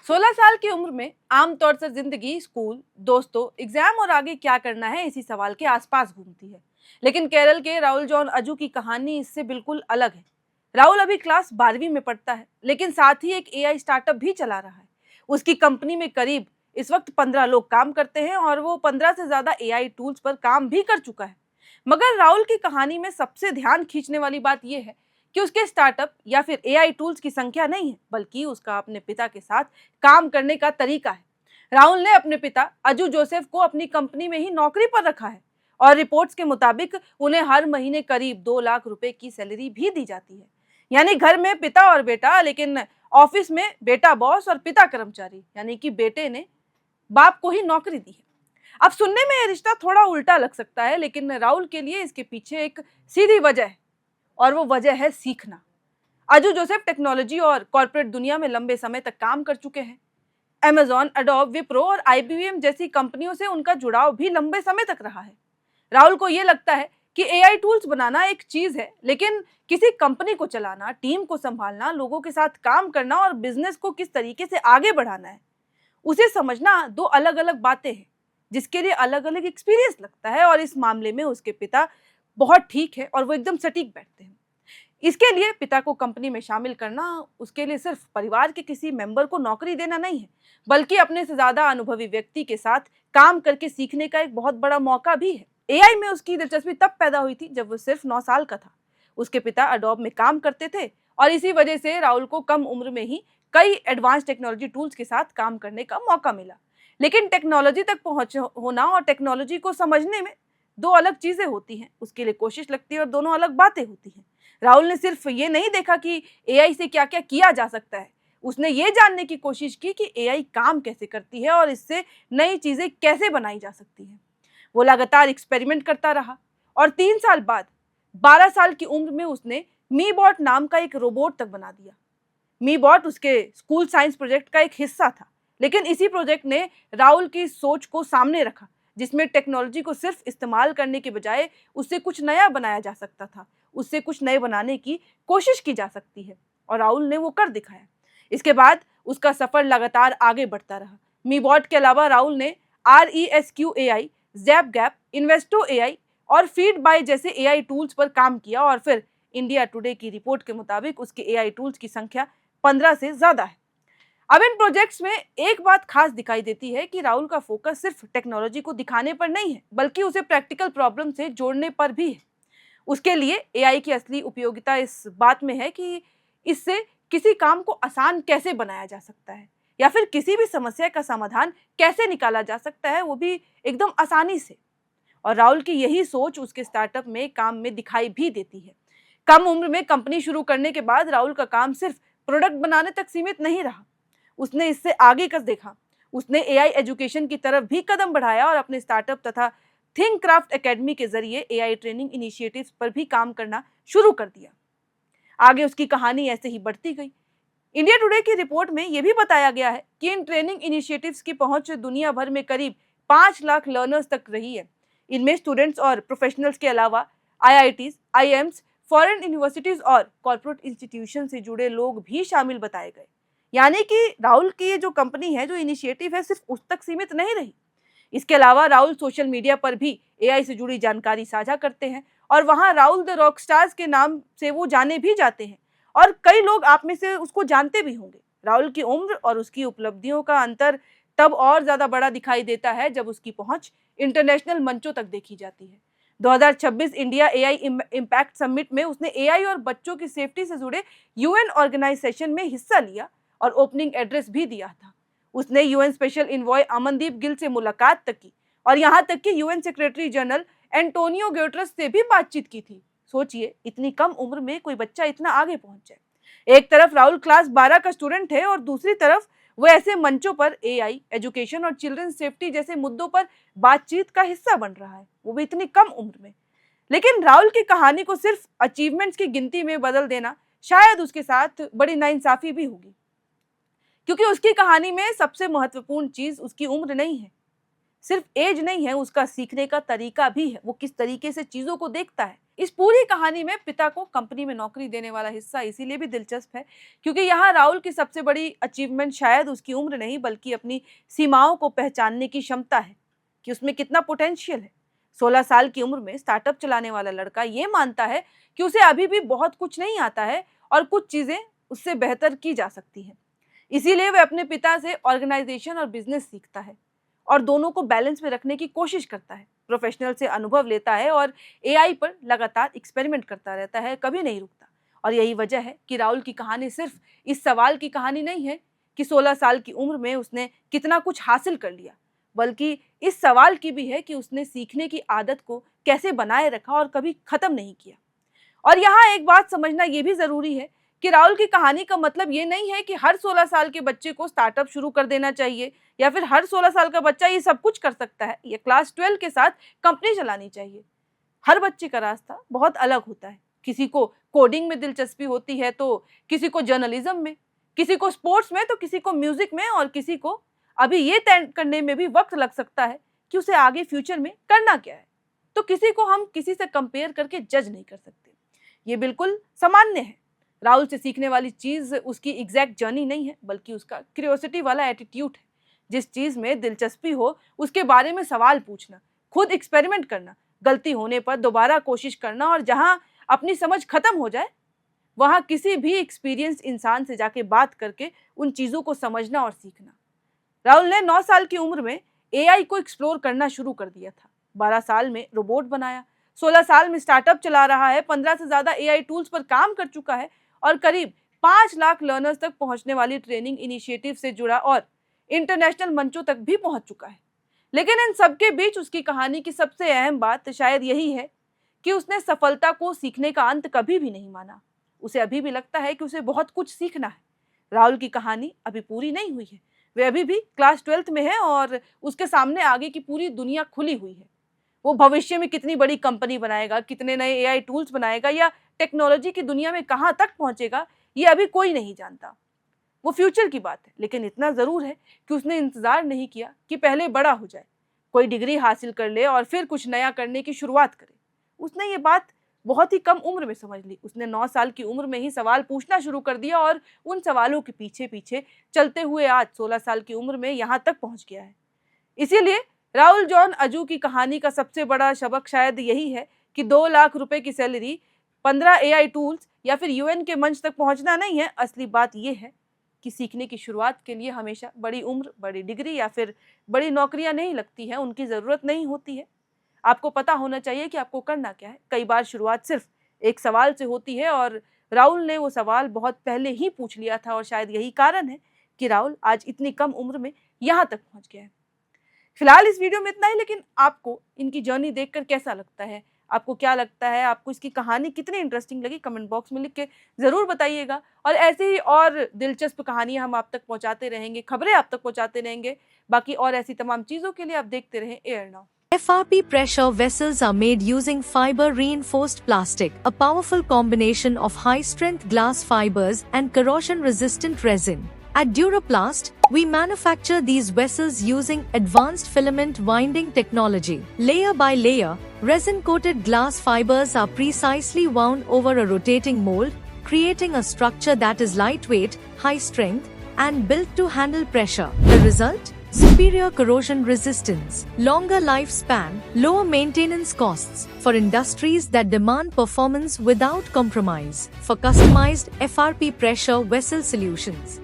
16 साल की उम्र में आमतौर से जिंदगी स्कूल, दोस्तों, एग्जाम और आगे क्या करना है इसी सवाल के आसपास घूमती है। लेकिन केरल के राहुल जॉन अजू की कहानी इससे बिल्कुल अलग है। राहुल अभी क्लास 12वीं में पढ़ता है, लेकिन साथ ही एक एआई स्टार्टअप भी चला रहा है। उसकी कंपनी में करीब इस वक्त 15 लोग काम करते हैं और वो 15 से ज्यादा एआई टूल्स पर काम भी कर चुका है। मगर राहुल की कहानी में सबसे ध्यान खींचने वाली बात यह है कि उसके स्टार्टअप या फिर एआई टूल्स की संख्या नहीं है, बल्कि उसका अपने पिता के साथ काम करने का तरीका है। राहुल ने अपने पिता अजू जोसेफ को अपनी कंपनी में ही नौकरी पर रखा है और रिपोर्ट्स के मुताबिक उन्हें हर महीने करीब 2 लाख रुपए की सैलरी भी दी जाती है। यानी घर में पिता और बेटा, लेकिन ऑफिस में बेटा बॉस और पिता कर्मचारी, यानी कि बेटे ने बाप को ही नौकरी दी है। अब सुनने में यह रिश्ता थोड़ा उल्टा लग सकता है, लेकिन राहुल के लिए इसके पीछे एक सीधी वजह है और वो वजह है सीखना। अजू जोसेफ टेक्नोलॉजी और कॉर्पोरेट दुनिया में लंबे समय तक काम कर चुके हैं। अमेजॉन, एडोब, विप्रो और आईबीएम जैसी कंपनियों से उनका जुड़ाव भी लंबे समय तक रहा है। राहुल को यह लगता है कि एआई टूल्स बनाना एक चीज है, लेकिन किसी कंपनी को चलाना, टीम को संभालना, लोगों के साथ काम करना और बिजनेस को किस तरीके से आगे बढ़ाना है, उसे समझना दो अलग अलग बातें हैं, जिसके लिए अलग अलग एक्सपीरियंस लगता है। और इस मामले में उसके पिता बहुत ठीक है और वो एकदम सटीक बैठते हैं। इसके लिए पिता को कंपनी में शामिल करना उसके लिए सिर्फ परिवार के किसी मेंबर को नौकरी देना नहीं है, बल्कि अपने से ज्यादा अनुभवी व्यक्ति के साथ काम करके सीखने का एक बहुत बड़ा मौका भी है। एआई में उसकी दिलचस्पी तब पैदा हुई थी जब वो सिर्फ 9 साल का था। उसके पिता अडोब में काम करते थे और इसी वजह से राहुल को कम उम्र में ही कई एडवांस टेक्नोलॉजी टूल्स के साथ काम करने का मौका मिला। लेकिन टेक्नोलॉजी तक पहुंच होना और टेक्नोलॉजी को समझने में दो अलग चीजें होती हैं। उसके लिए कोशिश लगती है और दोनों अलग बातें होती हैं। राहुल ने सिर्फ ये नहीं देखा कि एआई से क्या क्या किया जा सकता है, उसने ये जानने की कोशिश की कि एआई काम कैसे करती है और इससे नई चीजें कैसे बनाई जा सकती हैं। वो लगातार एक्सपेरिमेंट करता रहा और 3 साल बाद 12 साल की उम्र में उसने मीबॉट नाम का एक रोबोट तक बना दिया। मीबॉट उसके स्कूल साइंस प्रोजेक्ट का एक हिस्सा था, लेकिन इसी प्रोजेक्ट ने राहुल की सोच को सामने रखा, जिसमें टेक्नोलॉजी को सिर्फ इस्तेमाल करने के बजाय उससे कुछ नया बनाया जा सकता था, उससे कुछ नए बनाने की कोशिश की जा सकती है। और राहुल ने वो कर दिखाया। इसके बाद उसका सफर लगातार आगे बढ़ता रहा। मीबॉट के अलावा राहुल ने RESQ AI, जैप गैप, इन्वेस्टो AI और फीड बाय जैसे एआई टूल्स पर काम किया और फिर इंडिया टुडे की रिपोर्ट के मुताबिक उसके एआई टूल्स की संख्या 15 से ज्यादा है। अब इन प्रोजेक्ट्स में एक बात खास दिखाई देती है कि राहुल का फोकस सिर्फ टेक्नोलॉजी को दिखाने पर नहीं है, बल्कि उसे प्रैक्टिकल प्रॉब्लम से जोड़ने पर भी है। उसके लिए एआई की असली उपयोगिता इस बात में है कि इससे किसी काम को आसान कैसे बनाया जा सकता है या फिर किसी भी समस्या का समाधान कैसे निकाला जा सकता है, वो भी एकदम आसानी से। और राहुल की यही सोच उसके स्टार्टअप में काम में दिखाई भी देती है। कम उम्र में कंपनी शुरू करने के बाद राहुल का काम सिर्फ प्रोडक्ट बनाने तक सीमित नहीं रहा, उसने इससे आगे का देखा। उसने एआई एजुकेशन की तरफ भी कदम बढ़ाया और अपने स्टार्टअप तथा थिंक क्राफ्ट एकेडमी के जरिए एआई ट्रेनिंग इनिशिएटिव्स पर भी काम करना शुरू कर दिया। आगे उसकी कहानी ऐसे ही बढ़ती गई। इंडिया टुडे की रिपोर्ट में यह भी बताया गया है कि इन ट्रेनिंग इनिशिएटिव्स की पहुंच दुनिया भर में करीब 5 लाख लर्नर्स तक रही है। इनमें स्टूडेंट्स और प्रोफेशनल्स के अलावा आईआईटीज, आईएम्स, फॉरेन यूनिवर्सिटीज और कॉर्पोरेट इंस्टीट्यूशन से जुड़े लोग भी शामिल बताए गए। यानी कि राहुल की ये जो कंपनी है, जो इनिशिएटिव है, सिर्फ उस तक सीमित नहीं रही। इसके अलावा राहुल सोशल मीडिया पर भी एआई से जुड़ी जानकारी साझा करते हैं और वहां राहुल द रॉक स्टार्स के नाम से वो जाने भी जाते हैं और कई लोग आप में से उसको जानते भी होंगे। राहुल की उम्र और उसकी उपलब्धियों का अंतर तब और ज्यादा बड़ा दिखाई देता है जब उसकी पहुंच इंटरनेशनल मंचों तक देखी जाती है। 2026 इंडिया एआई इम्पैक्ट समिट में उसने एआई और बच्चों की सेफ्टी से जुड़े यूएन ऑर्गेनाइजेशन में हिस्सा लिया और ओपनिंग एड्रेस भी दिया था। उसने UN special envoy Amandeep Gill से मुलाकात तक की और यहाँ तक कि यूएन सेक्रेटरी जनरल एंटोनियो ग्यूटरस से भी बातचीत की थी। सोचिए, इतनी कम उम्र में कोई बच्चा इतना आगे पहुंच जाए। एक तरफ राहुल क्लास 12 का स्टूडेंट है और दूसरी तरफ वो ऐसे मंचों पर एआई, एजुकेशन और चिल्ड्रन सेफ्टी जैसे मुद्दों पर बातचीत का हिस्सा बन रहा है, वो भी इतनी कम उम्र में। लेकिन राहुल की कहानी को सिर्फ अचीवमेंट्स की गिनती में बदल देना शायद उसके साथ बड़ी नाइंसाफी भी होगी, क्योंकि उसकी कहानी में सबसे महत्वपूर्ण चीज उसकी उम्र नहीं है, सिर्फ एज नहीं है, उसका सीखने का तरीका भी है। वो किस तरीके से चीजों को देखता है, इस पूरी कहानी में पिता को कंपनी में नौकरी देने वाला हिस्सा इसीलिए भी दिलचस्प है क्योंकि यहाँ राहुल की सबसे बड़ी अचीवमेंट शायद उसकी उम्र नहीं बल्कि अपनी सीमाओं को पहचानने की क्षमता है कि उसमें कितना पोटेंशियल है। 16 साल की उम्र में स्टार्टअप चलाने वाला लड़का ये मानता है कि उसे अभी भी बहुत कुछ नहीं आता है और कुछ चीजें उससे बेहतर की जा सकती हैं। इसीलिए वह अपने पिता से ऑर्गेनाइजेशन और बिजनेस सीखता है और दोनों को बैलेंस में रखने की कोशिश करता है। प्रोफेशनल से अनुभव लेता है और एआई पर लगातार एक्सपेरिमेंट करता रहता है, कभी नहीं रुकता। और यही वजह है कि राहुल की कहानी सिर्फ इस सवाल की कहानी नहीं है कि 16 साल की उम्र में उसने कितना कुछ हासिल कर लिया, बल्कि इस सवाल की भी है कि उसने सीखने की आदत को कैसे बनाए रखा और कभी खत्म नहीं किया। और यहाँ एक बात समझना ये भी जरूरी है कि राहुल की कहानी का मतलब ये नहीं है कि हर 16 साल के बच्चे को स्टार्टअप शुरू कर देना चाहिए या फिर हर 16 साल का बच्चा ये सब कुछ कर सकता है या क्लास 12 के साथ कंपनी चलानी चाहिए। हर बच्चे का रास्ता बहुत अलग होता है। किसी को कोडिंग में दिलचस्पी होती है तो किसी को जर्नलिज्म में, किसी को स्पोर्ट्स में तो किसी को म्यूजिक में, और किसी को अभी ये तय करने में भी वक्त लग सकता है कि उसे आगे फ्यूचर में करना क्या है। तो किसी को हम किसी से कंपेयर करके जज नहीं कर सकते, ये बिल्कुल सामान्य है। राहुल से सीखने वाली चीज उसकी एग्जैक्ट जर्नी नहीं है बल्कि उसका क्यूरियोसिटी वाला एटीट्यूड है। जिस चीज में दिलचस्पी हो उसके बारे में सवाल पूछना, खुद एक्सपेरिमेंट करना, गलती होने पर दोबारा कोशिश करना, और जहां अपनी समझ खत्म हो जाए वहां किसी भी एक्सपीरियंस इंसान से जाके बात करके उन चीजों को समझना और सीखना। राहुल ने 9 साल की उम्र में एआई को एक्सप्लोर करना शुरू कर दिया था। 12 साल में रोबोट बनाया, 16 साल में स्टार्टअप चला रहा है, 15 से ज्यादा एआई टूल्स पर काम कर चुका है और करीब 5 लाख लर्नर्स तक पहुंचने वाली ट्रेनिंग इनिशिएटिव से जुड़ा और इंटरनेशनल मंचों तक भी पहुंच चुका है। लेकिन इन सबके बीच उसकी कहानी की सबसे अहम बात शायद यही है कि उसने सफलता को सीखने का अंत कभी भी नहीं माना। उसे अभी भी लगता है कि उसे बहुत कुछ सीखना है। राहुल की कहानी अभी पूरी नहीं हुई है, वह अभी भी क्लास 12th में है और उसके सामने आगे की पूरी दुनिया खुली हुई है। वो भविष्य में कितनी बड़ी कंपनी बनाएगा, कितने नए एआई टूल्स बनाएगा या टेक्नोलॉजी की दुनिया में कहां तक पहुंचेगा, ये अभी कोई नहीं जानता। वो फ्यूचर की बात है, लेकिन इतना जरूर है कि उसने इंतजार नहीं किया कि पहले बड़ा हो जाए, कोई डिग्री हासिल कर ले और फिर कुछ नया करने की शुरुआत करे। उसने ये बात बहुत ही कम उम्र में समझ ली। उसने 9 साल की उम्र में ही सवाल पूछना शुरू कर दिया और उन सवालों के पीछे पीछे चलते हुए आज 16 साल की उम्र में यहाँ तक पहुंच गया है। इसीलिए राहुल जॉन अजू की कहानी का सबसे बड़ा सबक शायद यही है कि 2 लाख रुपए की सैलरी, 15 एआई टूल्स या फिर यूएन के मंच तक पहुंचना नहीं है। असली बात यह है कि सीखने की शुरुआत के लिए हमेशा बड़ी उम्र, बड़ी डिग्री या फिर बड़ी नौकरियां नहीं लगती हैं, उनकी ज़रूरत नहीं होती है। आपको पता होना चाहिए कि आपको करना क्या है। कई बार शुरुआत सिर्फ एक सवाल से होती है और राहुल ने वो सवाल बहुत पहले ही पूछ लिया था और शायद यही कारण है कि राहुल आज इतनी कम उम्र में यहाँ तक पहुँच गया है। फिलहाल इस वीडियो में इतना ही, लेकिन आपको इनकी जर्नी देखकर कैसा लगता है, आपको क्या लगता है, आपको इसकी कहानी कितनी इंटरेस्टिंग लगी, कमेंट बॉक्स में लिख के ज़रूर बताइएगा। और ऐसे ही और दिलचस्प कहानियां हम आप तक पहुंचाते रहेंगे, खबरें आप तक पहुंचाते रहेंगे। बाकी और ऐसी तमाम चीज़ों के लिए आप देखते रहें air now. FRP pressure vessels are made using fiber reinforced plastic, a powerful combination of high strength glass fibers and corrosion resistant resin. At Duraplast, we manufacture these vessels using advanced filament winding technology. Layer by layer, resin coated glass fibers are precisely wound over a rotating mold, creating a structure that is lightweight, high strength, and built to handle pressure. The result? Superior corrosion resistance, longer lifespan, lower maintenance costs for industries that demand performance without compromise. For customized FRP pressure vessel solutions,